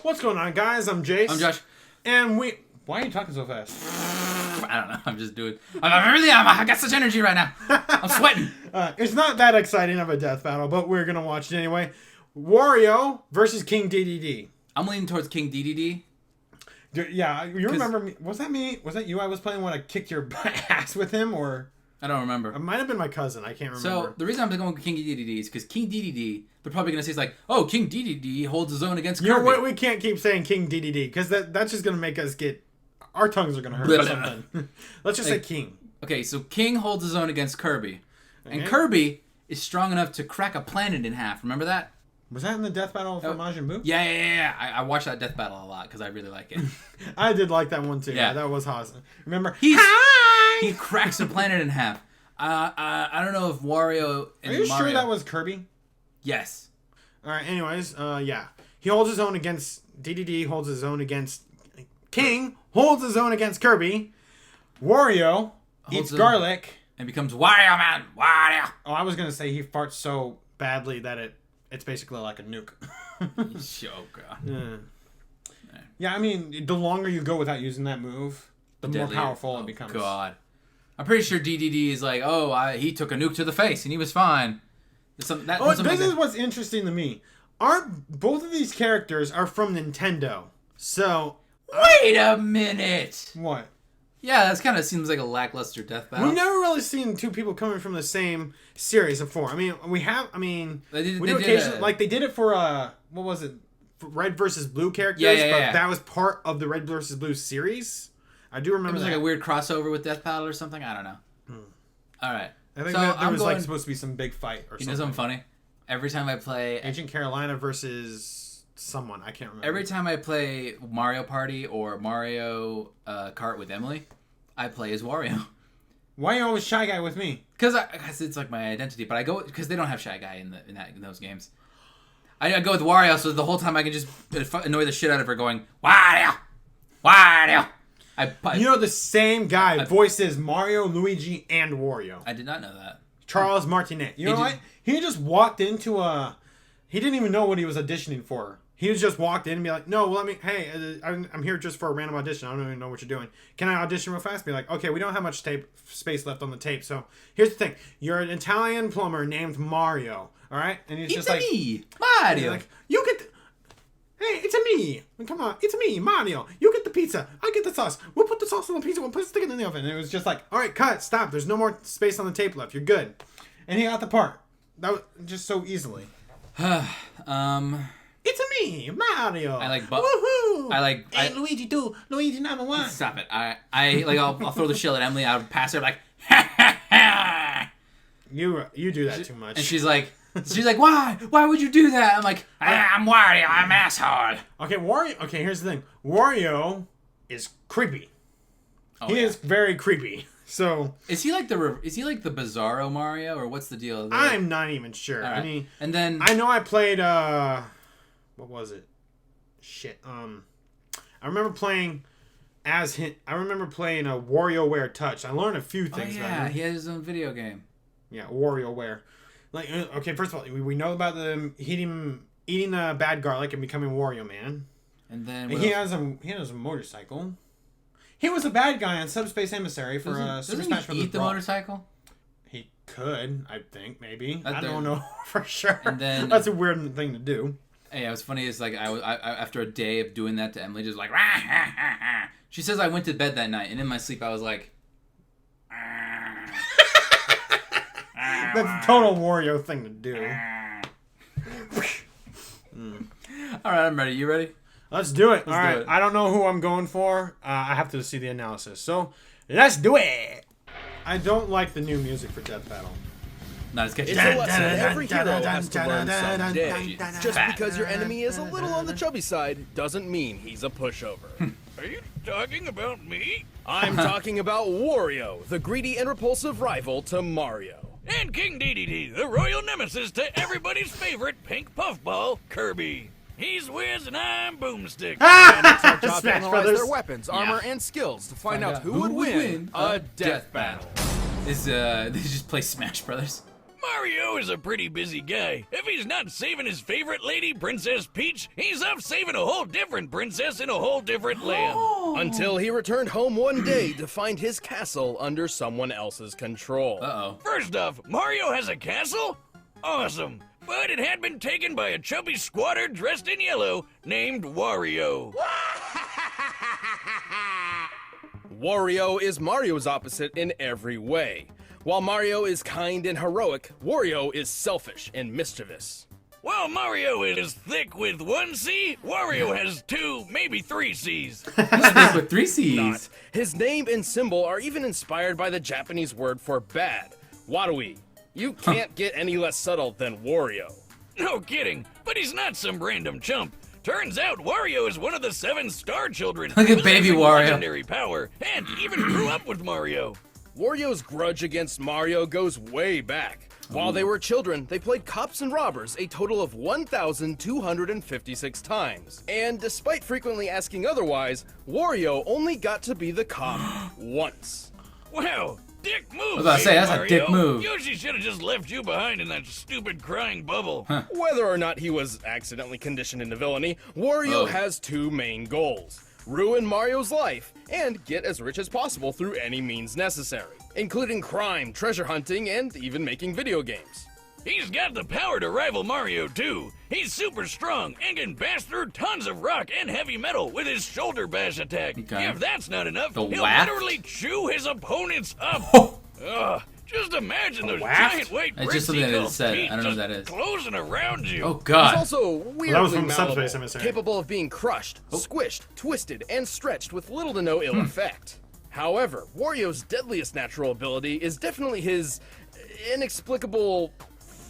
What's going on, guys? I'm Jace. I'm Josh. And why are you talking so fast? I don't know. I'm just doing... I got such energy right now. I'm sweating. It's not that exciting of a death battle, but we're going to watch it anyway. Wario versus King Dedede. I'm leaning towards King Dedede. Yeah, you remember me? Was that me? Was that you I was playing when I kicked your ass with him? Or I don't remember. It might have been my cousin. I can't remember. So, the reason I'm going with King Dedede is because King Dedede, they're probably going to say, it's like, oh, King Dedede holds his own against Kirby. You know what? We can't keep saying King Dedede, because that's just going to make us get... Our tongues are going to hurt or something. Let's just say King. Okay, so King holds his own against Kirby. Okay. And Kirby is strong enough to crack a planet in half. Remember that? Was that in the death battle for Majin Buu? Yeah. I watched that death battle a lot because I really like it. I did like that one too. Yeah. That was awesome. Remember? He cracks a planet in half. I don't know if Wario and Are you Mario... sure that was Kirby? Yes. Alright, anyways, yeah. He holds his own against... Dedede holds his own against... King holds his own against Kirby. Wario eats garlic. And becomes Wario Man. Wario. Oh, I was going to say he farts so badly that it's basically like a nuke. Oh, God. Yeah, I mean, the longer you go without using that move, the more powerful it becomes. God. I'm pretty sure Dedede is like, he took a nuke to the face and he was fine. This is what's interesting to me. Both of these characters are from Nintendo. So... Wait a minute! What? Yeah, that kind of seems like a lackluster death battle. We've never really seen two people coming from the same series before. I mean, they did it for, what was it? For Red versus Blue characters, but that was part of the Red versus Blue series. I do remember that. It was like a weird crossover with Death Battle or something. I don't know. Alright. I think there was like supposed to be some big fight or something. You know something funny? Every time I play... Agent Carolina versus someone. I can't remember. Every time I play Mario Party or Mario Kart with Emily, I play as Wario. Why are you always Shy Guy with me? Because it's like my identity. But I go... Because they don't have Shy Guy in those games. I go with Wario, so the whole time I can just annoy the shit out of her going, Wario! Wario! You know, the same guy voices Mario, Luigi, and Wario. I did not know that. Charles Martinet. You know what? He just walked into he didn't even know what he was auditioning for. He just walked in and be like, no, well, I'm here just for a random audition. I don't even know what you're doing. Can I audition real fast? Be like, okay, we don't have much space left on the tape. So here's the thing. You're an Italian plumber named Mario. All right? And he's just like... me, Mario. Like, you get... Hey, it's me. Come on. It's me, Mario. You get the pizza. I get the sauce. We'll put the sauce on the pizza. We'll stick it in the oven. And it was just like, all right, cut. Stop. There's no more space on the tape left. You're good. And he got the part. That was just so easily. It's me, Mario. Woohoo! And Luigi too. Luigi number one. Stop it. I'll throw the shell at Emily. I'll pass her like, ha ha ha. You do that too much. And she's like, why? Why would you do that? I'm like, I'm Wario. I'm an asshole. Okay, Wario. Okay, here's the thing. Wario is creepy. He is very creepy. So is he like the Bizarro Mario, or what's the deal? I'm not even sure. Right. I mean, and then I know I played what was it? Shit. I remember playing as him. I remember playing a WarioWare Touch. I learned a few things. Oh, yeah, he has his own video game. Yeah, WarioWare. Like, okay, first of all, we know about eating the bad garlic and becoming Wario Man. And then he has a motorcycle. He was a bad guy on Subspace Emissary for Super Smash Bros. Eat the motorcycle? He could, I think, maybe. I don't know for sure. And then that's a weird thing to do. Hey, what's funny is like I after a day of doing that to Emily, just like rah, ha, ha, ha. She says I went to bed that night, and in my sleep I was like, that's a total Wario thing to do. All right, I'm ready. You ready? Let's do it. All right. I don't know who I'm going for. I have to see the analysis. So, let's do it. I don't like the new music for Death Battle. Not as catchy. It's a lesson every hero has to learn someday. Just because your enemy is a little on the chubby side doesn't mean he's a pushover. Are you talking about me? I'm talking about Wario, the greedy and repulsive rival to Mario. And King Dedede, the royal nemesis to everybody's favorite pink puffball, Kirby. He's Wiz and I'm Boomstick. And it's our job to analyze their weapons, armor, and skills to find out who would win a death battle. They just play Smash Brothers. Mario is a pretty busy guy. If he's not saving his favorite lady, Princess Peach, he's off saving a whole different princess in a whole different land. Until he returned home one day to find his castle under someone else's control. Uh-oh. First off, Mario has a castle? Awesome. But it had been taken by a chubby squatter dressed in yellow named Wario. Wario is Mario's opposite in every way. While Mario is kind and heroic, Wario is selfish and mischievous. While Mario is thick with 1 C, Wario has 2, maybe 3 C's. Thick with 3 C's. Not. His name and symbol are even inspired by the Japanese word for bad, warui. You can't get any less subtle than Wario. No kidding, but he's not some random chump. Turns out Wario is one of the 7 star children. Look at baby possessing Wario. Legendary power, and even grew up with Mario. Wario's grudge against Mario goes way back. While they were children, they played cops and robbers a total of 1,256 times. And despite frequently asking otherwise, Wario only got to be the cop once. Wow, dick move. I was about to say, that's a Mario. dick move. Yoshi should have just left you behind in that stupid crying bubble. Whether or not he was accidentally conditioned into villainy, Wario has 2 main goals. Ruin Mario's life, and get as rich as possible through any means necessary, including crime, treasure hunting, and even making video games. He's got the power to rival Mario, too. He's super strong and can bash through tons of rock and heavy metal with his shoulder bash attack. Okay. If that's not enough, The he'll waft? literally chew his opponents up. Ugh, just imagine those waft? giant white It's just bricks something he that called it said. feet I don't know just what that is. closing around you. Oh, He's God. also weirdly from malleable, Subspace Emissary. capable of being crushed, squished, twisted, and stretched with little to no ill effect. However, Wario's deadliest natural ability is definitely his inexplicable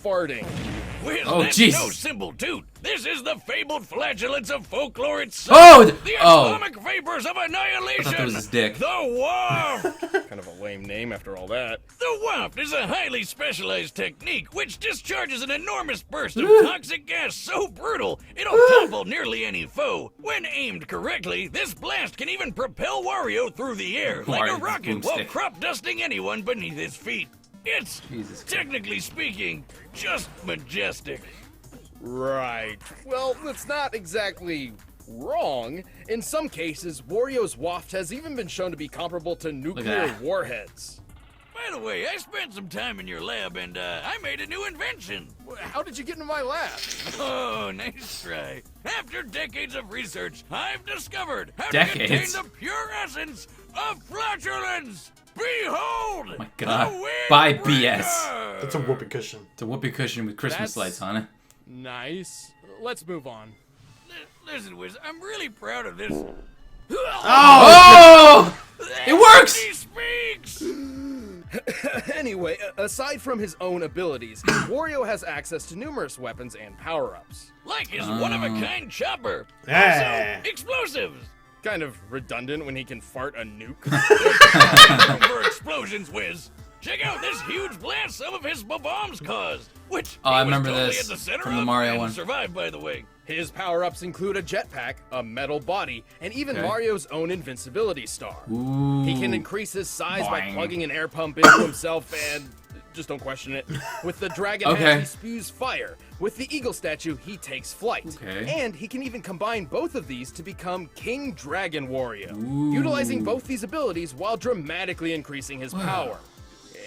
farting. Well, Oh, that's Jesus. no simple toot. This is the fabled flatulence of folklore itself. Oh, the oh. atomic vapors of annihilation. I thought that was his dick. The waft. Kind of a lame name after all that. The waft is a highly specialized technique which discharges an enormous burst of toxic gas so brutal it'll topple nearly any foe. When aimed correctly, this blast can even propel Wario through the air like a Wario's rocket while boomstick. crop dusting anyone beneath his feet. It's, Jesus Christ. technically speaking, just majestic. Right. Well, that's not exactly wrong. In some cases, Wario's waft has even been shown to be comparable to nuclear that. warheads. By the way, I spent some time in your lab and I made a new invention. How did you get into my lab? Oh, nice try. After decades of research, I've discovered how to Decades? contain the pure essence of flatulence. Behold! My God. the wind Buy breaker! BS. It's a whoopee cushion. It's a whoopee cushion with Christmas That's- lights on it. Nice. Let's move on. Listen, Wiz, I'm really proud of this. Oh! It works! He speaks! Anyway, aside from his own abilities, Wario has access to numerous weapons and power-ups. Like his one-of-a-kind chopper. Yeah. Also, explosives. Kind of redundant when he can fart a nuke. Room for explosions, Wiz. Check out this huge blast some of his bombs caused. Which Oh, I he was remember totally this at the center from the of Mario and one. survived, by the way. His power-ups include a jetpack, a metal body, and even Okay. Mario's own invincibility star. Ooh. He can increase his size by Boing. plugging an air pump into himself and... just don't question it. With the dragon Okay. hat, he spews fire. With the eagle statue, he takes flight. Okay. And he can even combine both of these to become King Dragon Wario, Ooh. utilizing both these abilities while dramatically increasing his power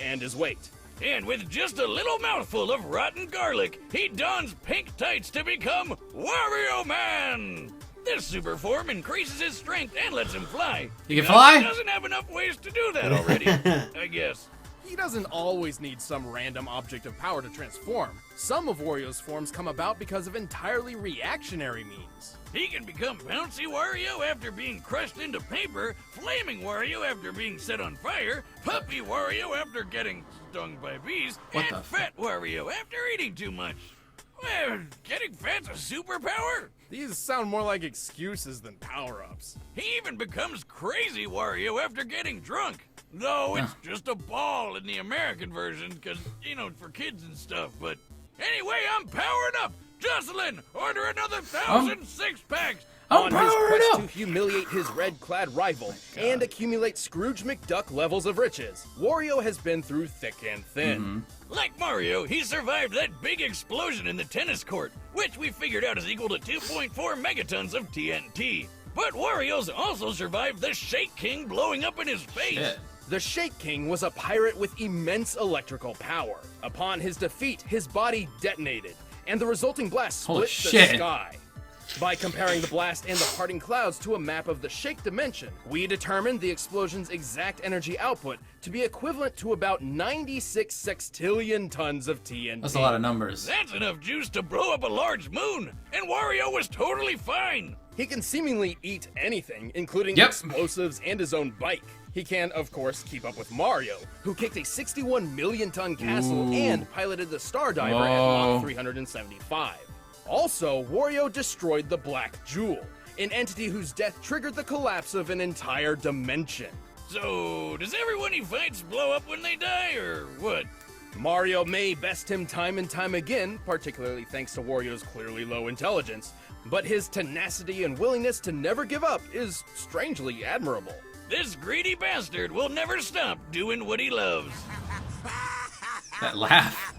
and his weight. And with just a little mouthful of rotten garlic, he dons pink tights to become Wario Man! This super form increases his strength and lets him fly. He can Just fly? doesn't have enough ways to do that already, I guess. He doesn't always need some random object of power to transform. Some of Wario's forms come about because of entirely reactionary means. He can become Bouncy Wario after being crushed into paper, Flaming Wario after being set on fire, Puppy Wario after getting stung by bees, What and the Fat Wario after eating too much. Well, getting fat's a superpower? These sound more like excuses than power-ups. He even becomes Crazy Wario after getting drunk. Though it's just a ball in the American version, because, you know, for kids and stuff. But anyway, I'm powered up. Jocelyn, order another 1,000 six-packs. On his quest to humiliate his red-clad rival and accumulate Scrooge McDuck levels of riches, Wario has been through thick and thin. Like Mario, he survived that big explosion in the tennis court, which we figured out is equal to 2.4 megatons of TNT. But Wario's also survived the Shake King blowing up in his face. Shit. The Shake King was a pirate with immense electrical power. Upon his defeat, his body detonated, and the resulting blast Holy split the shit. sky. By comparing the blast and the parting clouds to a map of the Shake dimension, we determined the explosion's exact energy output to be equivalent to about 96 sextillion tons of TNT. That's a lot of numbers. That's enough juice to blow up a large moon, and Wario was totally fine. He can seemingly eat anything, including Yep. explosives and his own bike. He can, of course, keep up with Mario, who kicked a 61 million ton castle and piloted the Star Diver at Whoa. Mach 375. Also, Wario destroyed the Black Jewel, an entity whose death triggered the collapse of an entire dimension. So, does everyone he fights blow up when they die, or what? Mario may best him time and time again, particularly thanks to Wario's clearly low intelligence, but his tenacity and willingness to never give up is strangely admirable. This greedy bastard will never stop doing what he loves. That laugh.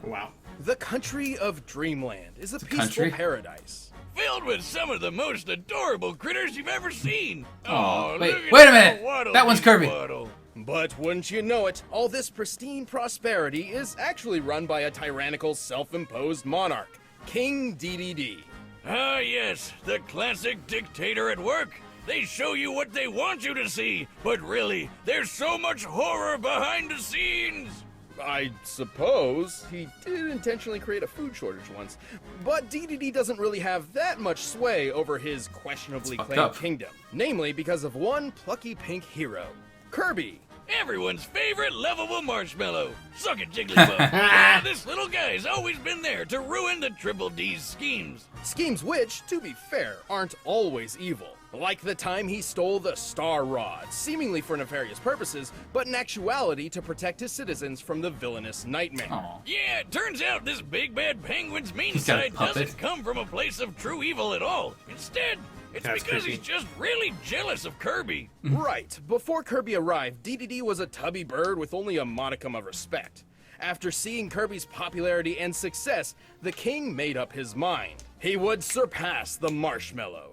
Wow. The country of Dreamland is a peaceful country? paradise. Filled with some of the most adorable critters you've ever seen. Aw, Oh, wait- look at wait a that minute. waddle That one's dee Kirby. waddle. But wouldn't you know it, all this pristine prosperity is actually run by a tyrannical self-imposed monarch, King Dedede. Ah, yes, the classic dictator at work. They show you what they want you to see, but really, there's so much horror behind the scenes. I suppose he did intentionally create a food shortage once, but Dedede doesn't really have that much sway over his questionably It's fucked claimed up. kingdom, namely because of one plucky pink hero, Kirby. Everyone's favorite lovable marshmallow. Suck it, Jigglypuff. Yeah, this little guy's always been there to ruin the Triple D's schemes. Schemes which, to be fair, aren't always evil. Like the time he stole the Star Rod, seemingly for nefarious purposes, but in actuality to protect his citizens from the villainous Nightmare. Aw. Yeah, it turns out this big bad penguin's mean He's got a side puppet. doesn't come from a place of true evil at all. Instead, it's That's because creepy. he's just really jealous of Kirby. Right. Before Kirby arrived, Dedede was a tubby bird with only a modicum of respect. After seeing Kirby's popularity and success, the king made up his mind. He would surpass the marshmallow.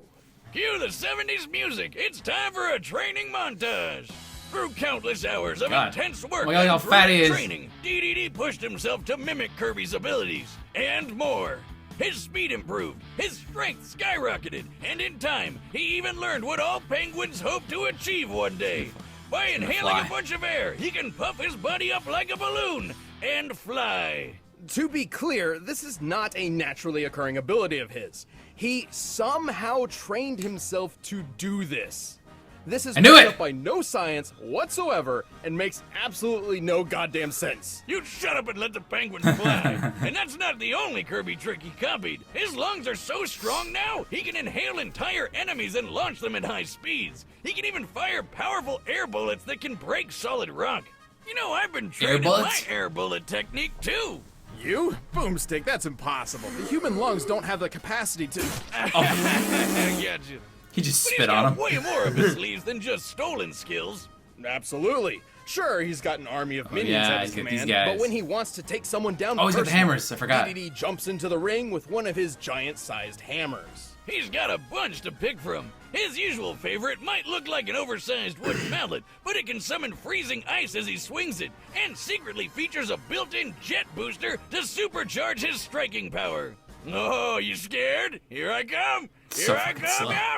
Cue the 70s music. It's time for a training montage. Through countless hours of God. intense work Look at how and fat he grueling is. training, Dedede pushed himself to mimic Kirby's abilities and more. His speed improved, his strength skyrocketed, and in time, he even learned what all penguins hope to achieve one day. By inhaling fly. a bunch of air, he can puff his body up like a balloon and fly. To be clear, this is not a naturally occurring ability of his. He somehow trained himself to do this. This is I knew backed it! up by no science whatsoever and makes absolutely no goddamn sense. You shut up and let the penguin fly. And that's not the only Kirby trick he copied. His lungs are so strong now, he can inhale entire enemies and launch them at high speeds. He can even fire powerful air bullets that can break solid rock. You know, I've been training my bullets? air bullet technique too. You? Boomstick, that's impossible. The human lungs don't have the capacity to... I get you. He just But he's spit on got him. way more of his sleeves than just stolen skills. Absolutely. Sure, he's got an army of minions yeah, at his he's got these command, but guys. when he wants to take someone down Oh, he's got the personally, hammers, I forgot. Dedede jumps into the ring with one of his giant-sized hammers. He's got a bunch to pick from. His usual favorite might look like an oversized wooden mallet, but it can summon freezing ice as he swings it, and secretly features a built-in jet booster to supercharge his striking power. Oh, you scared? Here I come! Here So I fucking come! slow. Ah,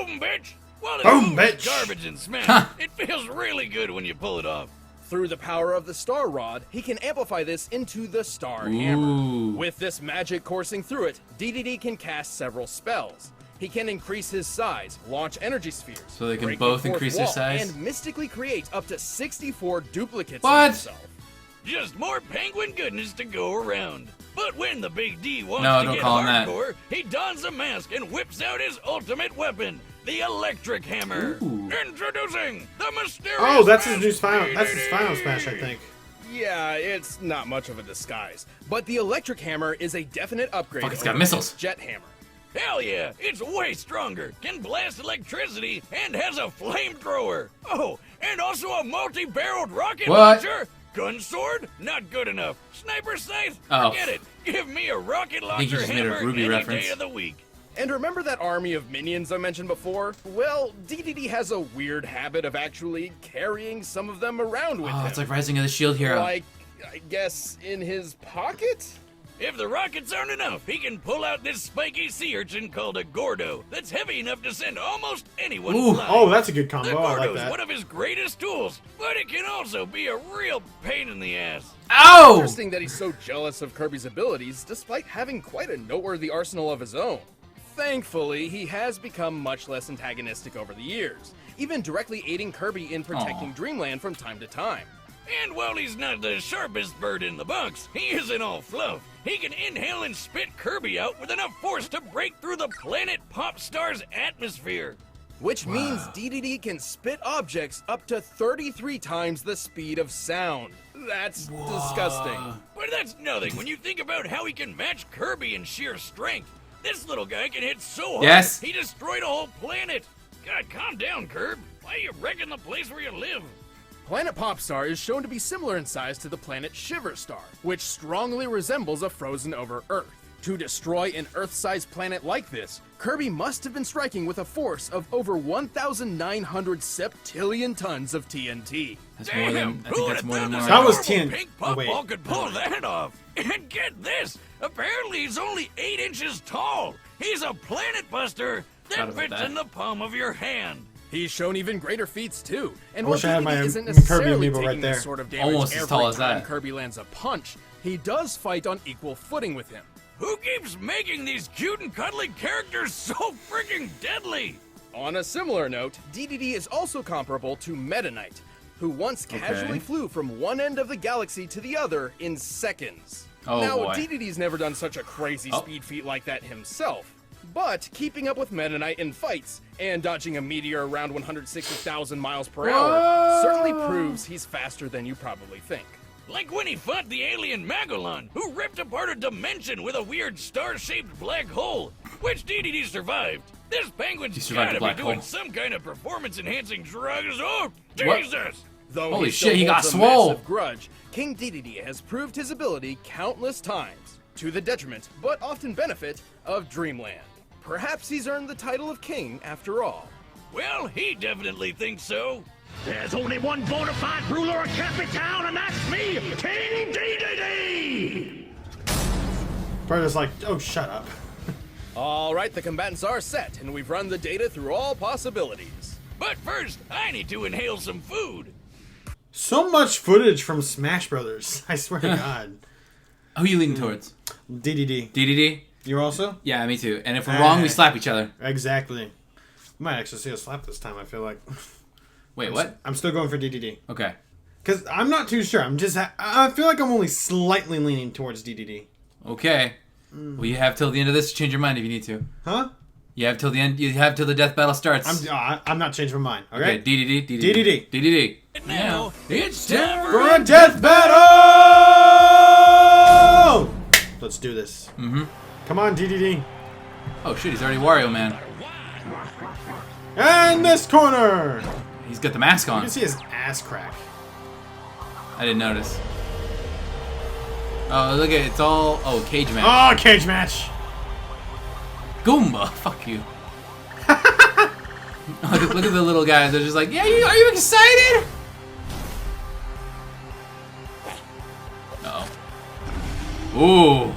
boom, bitch! While it Boom, moves bitch. garbage and smash, Huh. it feels really good when you pull it off. Through the power of the Star Rod, he can amplify this into the Star Hammer. Ooh. With this magic coursing through it, Dedede can cast several spells. He can increase his size, launch energy spheres, So they can break both the fourth increase their wall, size? and mystically create up to 64 duplicates What? of himself. Just more penguin goodness to go around. But when the Big D wants No, to don't get call him that. hardcore, he dons a mask and whips out his ultimate weapon, the electric hammer. Ooh. Introducing the mysterious. Oh, that's his new Smash final. That's his final DDD. smash, I think. Yeah, it's not much of a disguise. But the electric hammer is a definite upgrade Fuck, it's got over missiles. his jet hammer. Hell yeah, it's way stronger, can blast electricity, and has a flamethrower. Oh, and also a multi-barreled rocket What? launcher. Gun sword? Not good enough. Sniper scythe? Oh. Forget it. Give me a rocket think you launcher just made a hammer Ruby any reference. day of the week. And remember that army of minions I mentioned before? Well, Dedede has a weird habit of actually carrying some of them around with Oh, him. it's like Rising of the Shield Hero. Like, I guess, in his pocket? If the rockets aren't enough, he can pull out this spiky sea urchin called a Gordo that's heavy enough to send almost anyone Ooh. flying. Oh, that's a good The combo. I like Gordo's that. one of his greatest tools, but it can also be a real pain in the ass. Ow! Interesting that he's so jealous of Kirby's abilities, despite having quite a noteworthy arsenal of his own. Thankfully, he has become much less antagonistic over the years, even directly aiding Kirby in protecting Aw. Dreamland from time to time. And while he's not the sharpest bird in the box, he isn't all fluff. He can inhale and spit Kirby out with enough force to break through the planet Popstar's atmosphere. Which means Dedede can spit objects up to 33 times the speed of sound. That's disgusting. But that's nothing when you think about how he can match Kirby in sheer strength. This little guy can hit so hard, Yes. he destroyed a whole planet. God, calm down, Kirb. Why are you wrecking the place where you live? Planet Popstar is shown to be similar in size to the planet Shiverstar, which strongly resembles a frozen over Earth. To destroy an Earth-sized planet like this, Kirby must have been striking with a force of over 1,900 septillion tons of TNT. That's more than. I think that's more than more. That was normal 10. Pink Oh, wait. puffball could pull that off. And get this, apparently he's only 8 inches tall. He's a planet buster that Forgot about fits that. in the palm of your hand. He's shown even greater feats too, and I while wish I had my Dedede isn't Kirby necessarily amiibo right taking there. this sort of damage Almost as every tall as time that. Kirby lands a punch, he does fight on equal footing with him. Who keeps making these cute and cuddly characters so freaking deadly? On a similar note, Dedede is also comparable to Meta Knight, who once casually flew from one end of the galaxy to the other in seconds. Oh, now, boy. Dedede's never done such a crazy Oh. speed feat like that himself, but keeping up with Meta Knight in fights and dodging a meteor around 160,000 miles per hour certainly proves he's faster than you probably think. Like when he fought the alien Magellan, who ripped apart a dimension with a weird star-shaped black hole, which Dedede survived. This He penguin's survived gotta the be black doing hole. some kind of performance-enhancing drugs. Oh, What? Jesus! Though Holy he still shit, he got holds a swole. massive grudge, King Dedede has proved his ability countless times, to the detriment, but often benefit, of Dreamland. Perhaps he's earned the title of king after all. Well, he definitely thinks so. There's only one bona fide ruler of Capitan, and that's me, King Dedede! Predator's like, oh, shut up. All right, the combatants are set, and we've run the data through all possibilities. But first, I need to inhale some food. So much footage from Smash Brothers. I swear to God. Who are you leaning towards? DDD. DDD? You also? Yeah, me too. And if we're wrong, we slap each other. Exactly. Might actually see a slap this time, I feel like. Wait, what? I'm still going for DDD. Okay. Because I'm not too sure. I feel like I'm only slightly leaning towards DDD. Okay. Well, you have till the end of this to change your mind if you need to. Huh? You have till the end. You have till the death battle starts. I'm not changing my mind. Okay. Okay. DDD. DDD. DDD. And now, it's time for... For a death battle! Let's do this. Mm-hmm. Come on, DDD. Oh shit, he's already Wario Man. And this corner. He's got the mask You on. can see his ass crack. I didn't notice. Oh, look at it. It's all... Oh, cage match. Oh, cage match. Goomba. Fuck you. look at the little guys. They're just like, yeah, are you excited? Uh-oh. Ooh.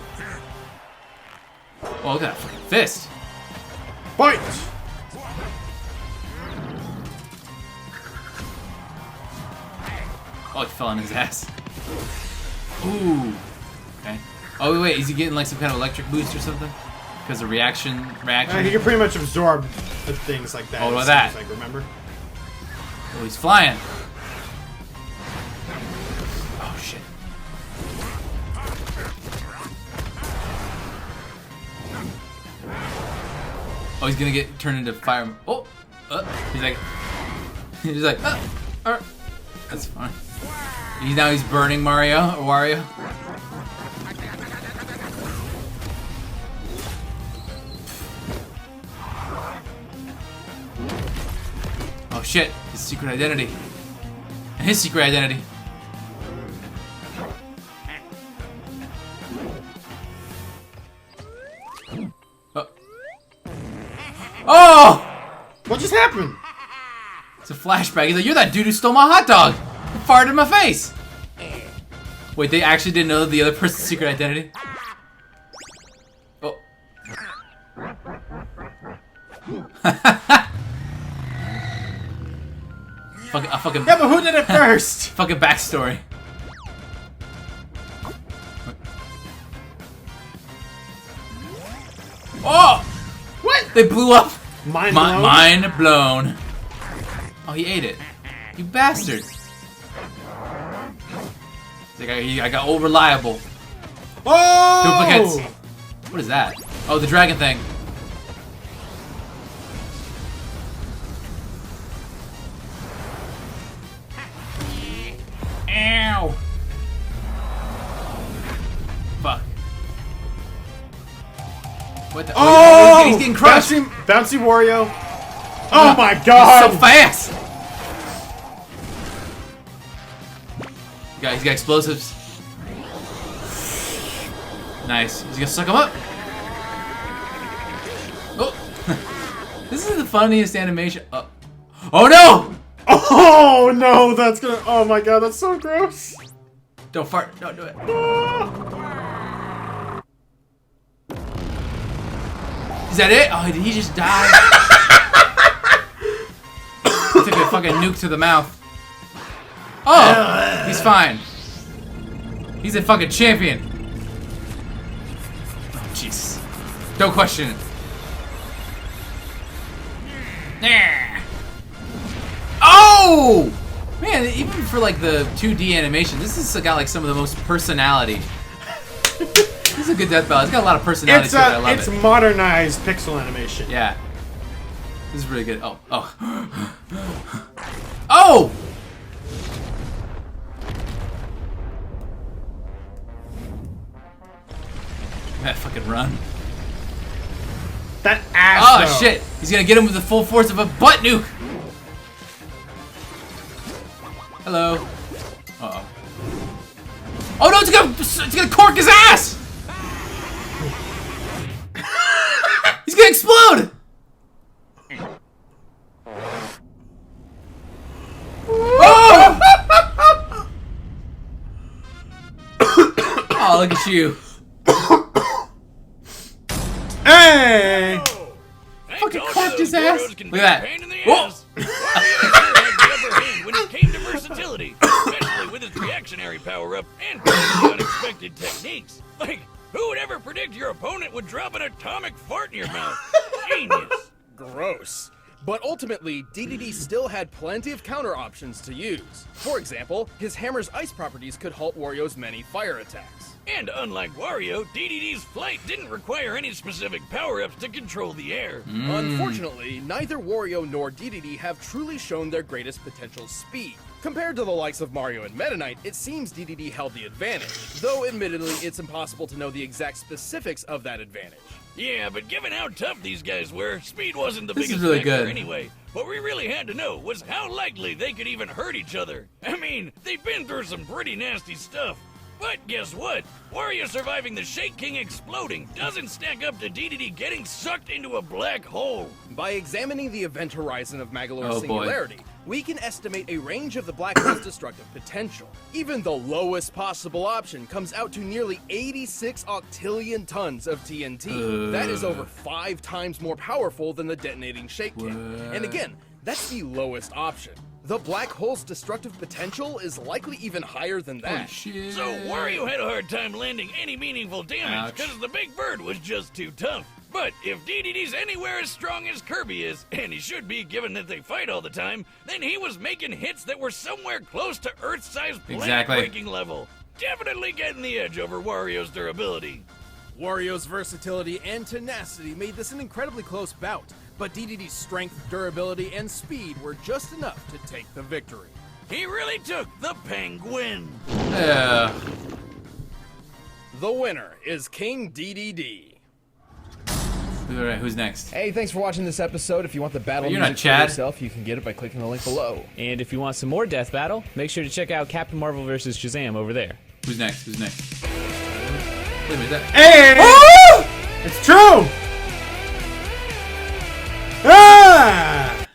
Oh, look at that fucking fist. Fight. Oh, he fell on his ass. Ooh. Okay. Oh, wait. Is he getting like some kind of electric boost or something? Because of reaction. He can pretty much absorb things like that. Oh, it look at that. seems Like, remember? Oh, he's flying. Oh, shit. Oh, he's gonna get turned into fire. Oh, he's like, that's fine. He's burning Mario or Wario. Oh shit! His secret identity. And his secret identity. Oh! What just happened? It's a flashback. He's like, "You're that dude who stole my hot dog. You farted in my face." Wait, they actually didn't know the other person's secret identity? Oh. fucking. Yeah, but who did it first? Fucking backstory. Oh! What? They blew up. Mind blown? Mind blown. Oh, he ate it. You bastard. He's like, I got old reliable. Oh! Duplicates. What is that? Oh, the dragon thing. Ow. Fuck. What the? Oh! He's getting crushed. Bouncy Wario. Oh my god! So fast. He's got explosives. Nice. He's gonna suck him up. Oh. This is the funniest animation. Oh no! Oh no, that's gonna. Oh my god, that's so gross. Don't fart. Don't do it. Is that it? Oh, did he just die? He took a fucking nuke to the mouth. Oh, he's fine. He's a fucking champion. Oh, jeez. Don't question it. Oh! Man, even for like the 2D animation, this has got like some of the most personality. This is a good death battle. It's got a lot of personality to it. I love it. It's modernized pixel animation. Yeah. This is really good. Oh. Oh. Oh! That fucking run. That ass. Oh though. shit! He's gonna get him with the full force of a butt nuke. Hello. Uh oh. Oh no! It's gonna cork his ass. He's gonna explode. Oh! Oh, look at you. Hey! Fucking corked his ass. Look at that. Whoa. When it came to versatility, especially with his reactionary power-up and totally unexpected techniques. Like, who would ever predict your opponent would drop an atomic fart in your mouth? Genius. Gross. But ultimately, Dedede still had plenty of counter options to use. For example, his hammer's ice properties could halt Wario's many fire attacks. And unlike Wario, Dedede's flight didn't require any specific power-ups to control the air. Unfortunately, neither Wario nor Dedede have truly shown their greatest potential speed. Compared to the likes of Mario and Meta Knight, it seems Dedede held the advantage, though admittedly it's impossible to know the exact specifics of that advantage. Yeah, but given how tough these guys were, speed wasn't the This is biggest really factor good. anyway. What we really had to know was how likely they could even hurt each other. I mean, they've been through some pretty nasty stuff. But guess what? Wario surviving the Shake King exploding doesn't stack up to Dedede getting sucked into a black hole. By examining the event horizon of Magolor's Oh, boy. singularity, we can estimate a range of the black hole's destructive potential. Even the lowest possible option comes out to nearly 86 octillion tons of TNT. That is over 5 times more powerful than the detonating Shake King. And again, that's the lowest option. The black hole's destructive potential is likely even higher than that. Shit. So Wario had a hard time landing any meaningful damage Ouch. because the big bird was just too tough. But if Dedede's anywhere as strong as Kirby is, and he should be given that they fight all the time, then he was making hits that were somewhere close to Earth-sized planet-breaking level. Definitely getting the edge over Wario's durability. Wario's versatility and tenacity made this an incredibly close bout, but Dedede's strength, durability, and speed were just enough to take the victory. He really took the penguin. Yeah. The winner is King Dedede. Alright, who's next? Hey, thanks for watching this episode. If you want the battle You're music not Chad. for yourself, you can get it by clicking the link below. And if you want some more Death Battle, make sure to check out Captain Marvel vs. Shazam over there. Who's next? Wait a minute, that. Hey! It's true! Ah!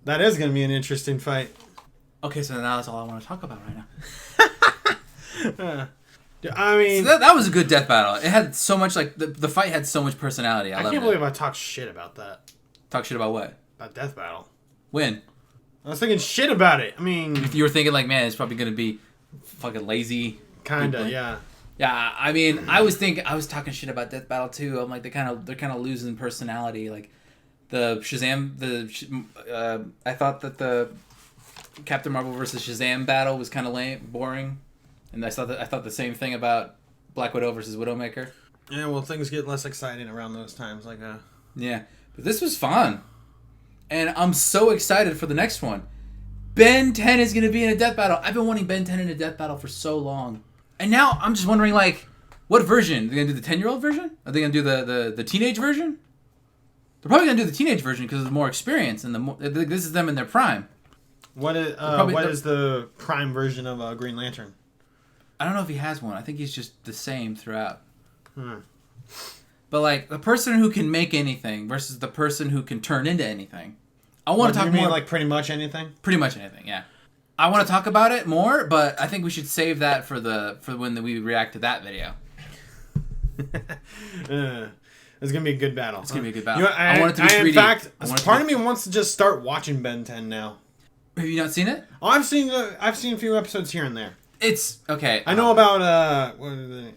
That is going to be an interesting fight. Okay, so now that's all I want to talk about right now. I mean, So that was a good death battle. It had so much, like, the fight had so much personality. I I loved can't it. believe I talked shit about that. Talk shit about what? About Death Battle. When? I was thinking shit about it. I mean, You were thinking, like, man, it's probably going to be fucking lazy. kinda, yeah. Yeah, I mean, I was talking shit about Death Battle too. I'm like, they're kind of losing personality. Like, the Shazam, I thought that the Captain Marvel versus Shazam battle was kind of lame, boring. And I thought the same thing about Black Widow versus Widowmaker. Yeah, well, things get less exciting around those times. Yeah, but this was fun, and I'm so excited for the next one. Ben 10 is gonna be in a death battle. I've been wanting Ben 10 in a death battle for so long, and now I'm just wondering, like, what version? Are they gonna do the 10-year-old version? Are they gonna do the teenage version? They're probably gonna do the teenage version because there's more experience and this is them in their prime. What is the prime version of Green Lantern? I don't know if he has one. I think he's just the same throughout. But, like, the person who can make anything versus the person who can turn into anything. I want to talk You mean more. like pretty much anything? Pretty much anything, yeah. I want to talk about it more, but I think we should save that for when we react to that video. It's gonna be a good battle. It's gonna be a good battle. I want it to be 3D. In fact, I want it to part be- of me wants to just start watching Ben 10 now. Have you not seen it? Oh, I've seen a few episodes here and there. It's okay. I know about what is it?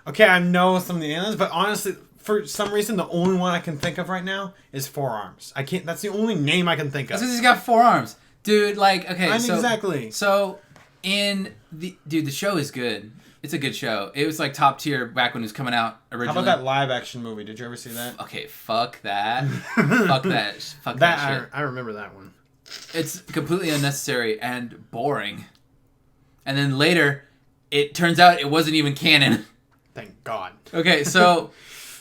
Okay, I know some of the aliens, but honestly, for some reason, the only one I can think of right now is Forearms. I can't. That's the only name I can think of. Because he's got 4 arms, dude. Like, okay, Exactly. So, the show is good. It's a good show. It was like top tier back when it was coming out originally. How about that live action movie? Did you ever see that? Okay, fuck that. Fuck that. Fuck that shit. I remember that one. It's completely unnecessary and boring. And then later, it turns out it wasn't even canon. Thank God. Okay, so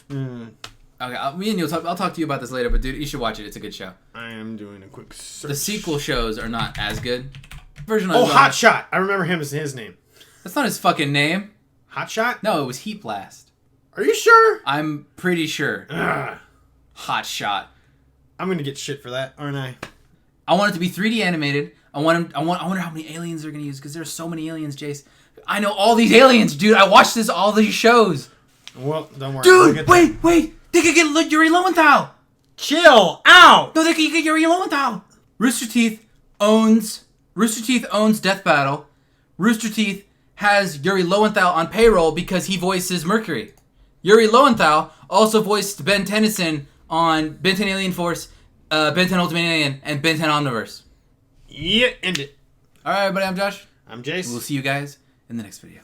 okay, me and you'll talk. I'll talk to you about this later, but dude, you should watch it. It's a good show. I am doing a quick search. The sequel shows are not as good. Version Oh, of Hot Shot. I remember him as his name. That's not his fucking name. Hot Shot? No, it was Heat Blast. Are you sure? I'm pretty sure. Ugh. Hot Shot. I'm gonna get shit for that, aren't I? I want it to be 3D animated. I wonder how many aliens they're gonna use because there's so many aliens, Jace. I know all these aliens, dude. I watched all these shows. Well, don't worry. We'll Dude, get wait. They could get Yuri Lowenthal. Chill out. No, they could get Yuri Lowenthal. Rooster Teeth owns Death Battle. Rooster Teeth has Yuri Lowenthal on payroll because he voices Mercury. Yuri Lowenthal also voiced Ben Tennyson on Ben 10 Alien Force, Ben 10 Ultimate Alien, and Ben 10 Omniverse. Yeah, end it. All right, everybody, I'm Josh. I'm Jace. We'll see you guys in the next video.